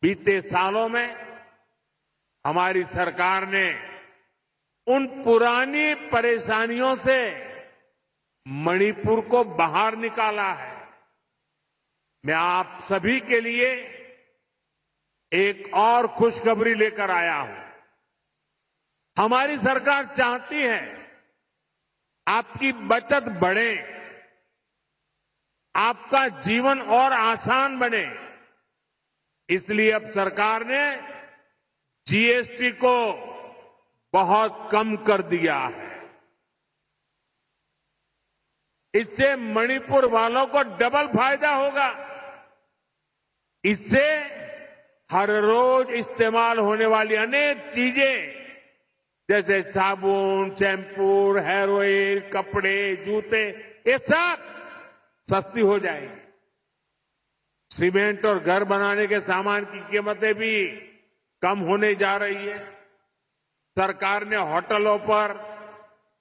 बीते सालों में हमारी सरकार ने उन पुरानी परेशानियों से मणिपुर को बाहर निकाला है। मैं आप सभी के लिए एक और खुशखबरी लेकर आया हूं। हमारी सरकार चाहती है आपकी बचत बढ़े, आपका जीवन और आसान बने। इसलिए अब सरकार ने जीएसटी को बहुत कम कर दिया है। इससे मणिपुर वालों को डबल फायदा होगा। इससे हर रोज इस्तेमाल होने वाली अनेक चीजें जैसे साबुन, शैम्पू, हेयर ऑयल, कपड़े, जूते, ये सब सस्ती हो जाएगी। सीमेंट और घर बनाने के सामान की कीमतें भी कम होने जा रही है। सरकार ने होटलों पर,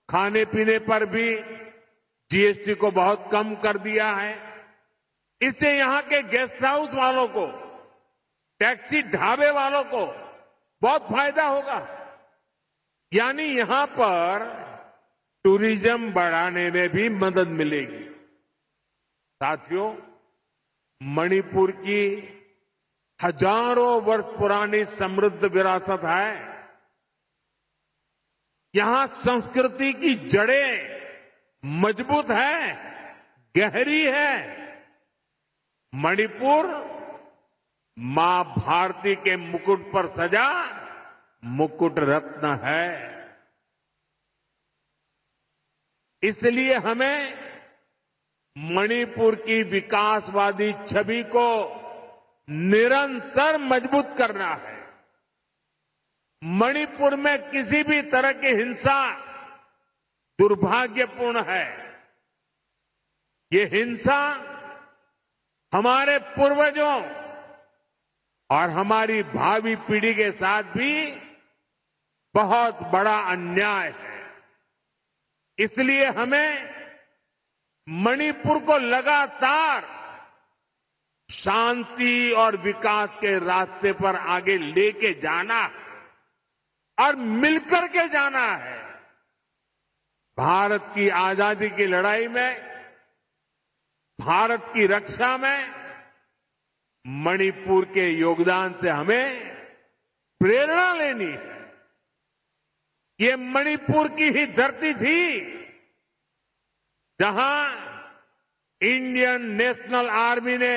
खाने पीने पर भी जीएसटी को बहुत कम कर दिया है। इससे यहां के गेस्ट हाउस वालों को, टैक्सी ढाबे वालों को बहुत फायदा होगा। यानी यहां पर टूरिज्म बढ़ाने में भी मदद मिलेगी। साथियों, मणिपुर की हजारों वर्ष पुरानी समृद्ध विरासत है। यहां संस्कृति की जड़ें मजबूत है, गहरी है। मणिपुर मां भारती के मुकुट पर सजा मुकुट रत्न है। इसलिए हमें मणिपुर की विकासवादी छवि को निरंतर मजबूत करना है। मणिपुर में किसी भी तरह की हिंसा दुर्भाग्यपूर्ण है। ये हिंसा हमारे पूर्वजों और हमारी भावी पीढ़ी के साथ भी बहुत बड़ा अन्याय है। इसलिए हमें मणिपुर को लगातार शांति और विकास के रास्ते पर आगे लेके जाना है और मिलकर के जाना है। भारत की आजादी की लड़ाई में, भारत की रक्षा में मणिपुर के योगदान से हमें प्रेरणा लेनी है। ये मणिपुर की ही धरती थी जहां इंडियन नेशनल आर्मी ने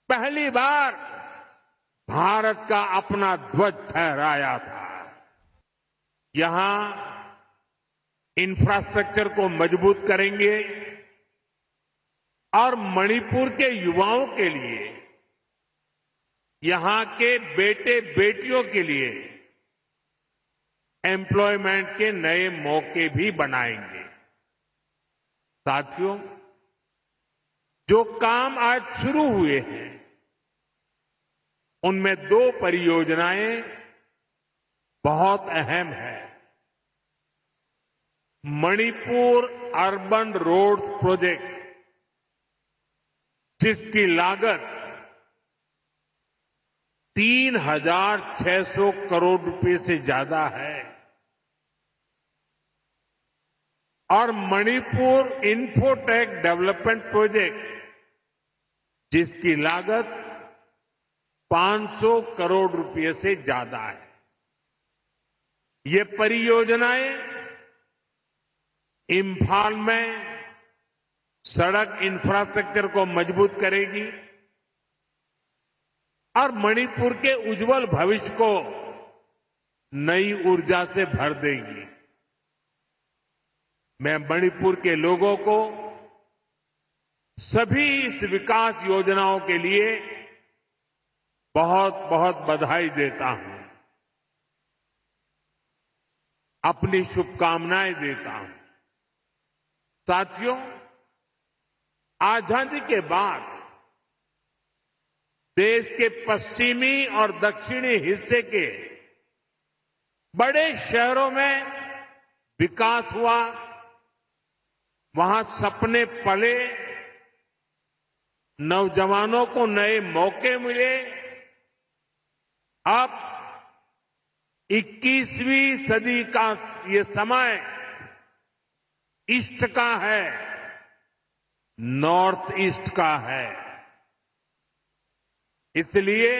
पहली बार भारत का अपना ध्वज फहराया था। यहां इंफ्रास्ट्रक्चर को मजबूत करेंगे और मणिपुर के युवाओं के लिए, यहां के बेटे बेटियों के लिए एम्प्लॉयमेंट के नए मौके भी बनाएंगे। साथियों, जो काम आज शुरू हुए हैं उनमें 2 परियोजनाएं बहुत अहम है। मणिपुर अर्बन रोड प्रोजेक्ट, जिसकी लागत 3,600 करोड़ रुपए से ज्यादा है, और मणिपुर इंफोटेक डेवलपमेंट प्रोजेक्ट, जिसकी लागत 500 करोड़ रुपए से ज्यादा है। ये परियोजनाएं इम्फाल में सड़क इंफ्रास्ट्रक्चर को मजबूत करेगी और मणिपुर के उज्जवल भविष्य को नई ऊर्जा से भर देगी। मैं मणिपुर के लोगों को सभी इस विकास योजनाओं के लिए बहुत बहुत बधाई देता हूं, अपनी शुभकामनाएं देता हूं। साथियों, आजादी के बाद देश के पश्चिमी और दक्षिणी हिस्से के बड़े शहरों में विकास हुआ, वहां सपने पले, नौजवानों को नए मौके मिले अब 21वीं सदी का ये समय ईस्ट का है, नॉर्थ ईस्ट का है। इसलिए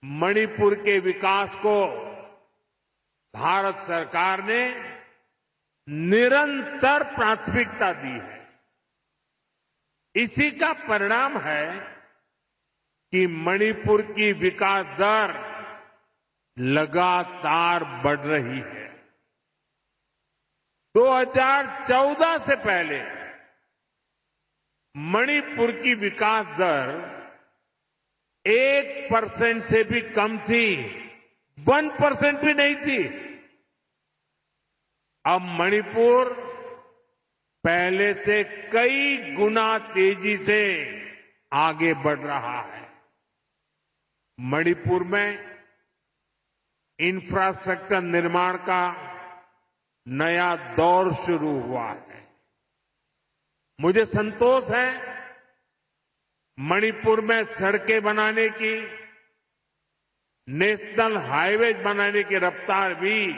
मणिपुर के विकास को भारत सरकार ने निरंतर प्राथमिकता दी है। इसी का परिणाम है कि मणिपुर की विकास दर लगातार बढ़ रही है। 2014 से पहले मणिपुर की विकास दर 1% से भी कम थी, 1% भी नहीं थी। अब मणिपुर पहले से कई गुना तेजी से आगे बढ़ रहा है। मणिपुर में इंफ्रास्ट्रक्चर निर्माण का नया दौर शुरू हुआ है। मुझे संतोष है, मणिपुर में सड़कें बनाने की, नेशनल हाईवेज बनाने की रफ्तार भी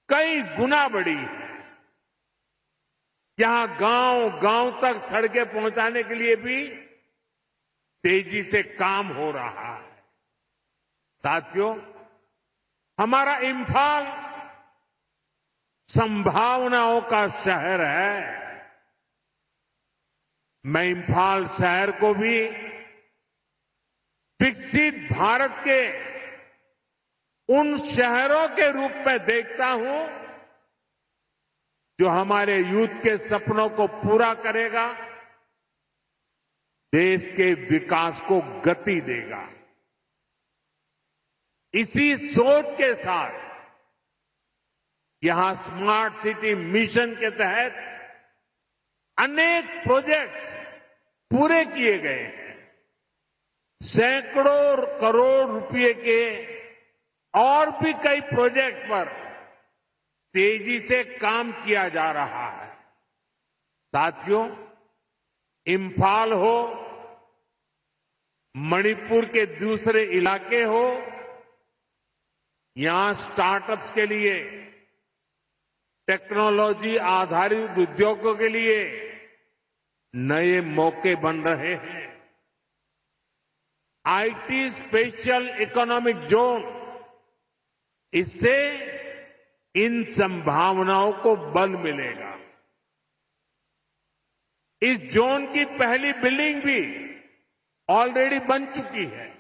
कई गुना बढ़ी है। यहां गांव-गांव तक सड़कें पहुंचाने के लिए भी तेजी से काम हो रहा है। साथियों, हमारा इंफाल संभावनाओं का शहर है। मैं इंफाल शहर को भी विकसित भारत के उन शहरों के रूप में देखता हूं जो हमारे यूथ के सपनों को पूरा करेगा, देश के विकास को गति देगा। इसी सोच के साथ यहां स्मार्ट सिटी मिशन के तहत अनेक प्रोजेक्ट्स पूरे किए गए हैं। सैकड़ों करोड़ रुपए के और भी कई प्रोजेक्ट पर तेजी से काम किया जा रहा है। साथियों, इंफाल हो, मणिपुर के दूसरे इलाके हो, यहां स्टार्टअप्स के लिए, टेक्नोलॉजी आधारित उद्योगों के लिए नए मौके बन रहे हैं। आईटी स्पेशल इकोनॉमिक जोन, इससे इन संभावनाओं को बल मिलेगा। इस जोन की पहली बिल्डिंग भी ऑलरेडी बन चुकी है।